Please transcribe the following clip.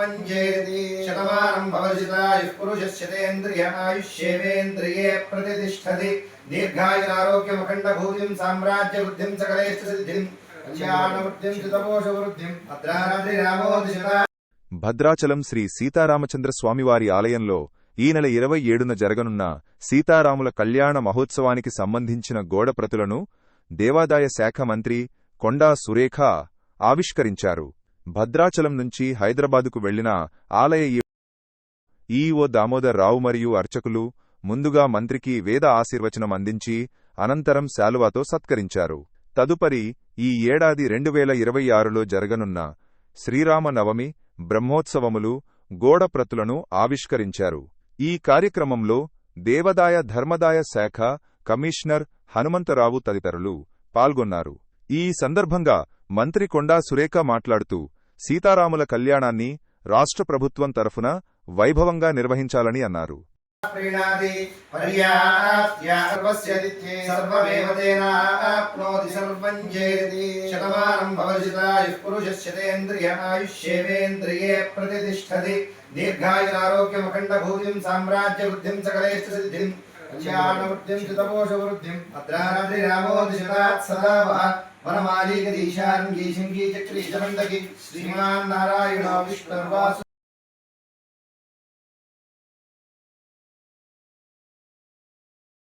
सर्वञ्जेति शतमानं भवजितायुः पुरुषस्यतेन्द्रियमायुष्येवेन्द्रिये प्रतिष्ठति दीर्घायुरारोग्यमखण्डभूतिं साम्राज्यवृद्धिं सकलेष्टसिद्धिं कल्याणवृद्धिं चितपोषवृद्धिं भद्राद्रिरामोदिशता. భద్రాచలం శ్రీ సీతారామచంద్ర స్వామివారి ఆలయంలో ఈ నెల 27న జరగనున్న సీతారాముల కళ్యాణ మహోత్సవానికి సంబంధించిన గోడప్రతులను దేవాదాయ శాఖ మంత్రి కొండా సురేఖ ఆవిష్కరించారు. భద్రాచలం నుంచి హైదరాబాదుకు వెళ్లిన ఆలయ ఈవో దామోదర్ రావు మరియు అర్చకులు ముందుగా మంత్రికి వేద ఆశీర్వచనం అందించి అనంతరం శాలువాతో సత్కరించారు. తదుపరి ఈ ఏడాది 2026లో జరగనున్న శ్రీరామనవమి బ్రహ్మోత్సవములు గోడప్రతులను ఆవిష్కరించారు. ఈ కార్యక్రమంలో దేవాదాయ ధర్మదాయ శాఖ కమిషనర్ హనుమంతరావు తదితరులు పాల్గొన్నారు. ఈ సందర్భంగా మంత్రి కొండా సురేఖ మాట్లాడుతూ సీతారాముల కళ్యాణాన్ని రాష్ట్ర ప్రభుత్వం తరఫున వైభవంగా నిర్వహించాలని అన్నారు. దీర్ఘాయురారోగ్యమఖండభూతిం సామ్రాజ్యవృద్ధిం सकलेष्टसिद्धिं कल्याणवृद्धिं चितपोषवृद्धिं भद्राद्रिरामोदिशतात् सदा वः वनमालीगदीशार्ङ्गी शङ्गी चक्री चमण्डकी श्रीमान् नारायणो विष्णुर्वासु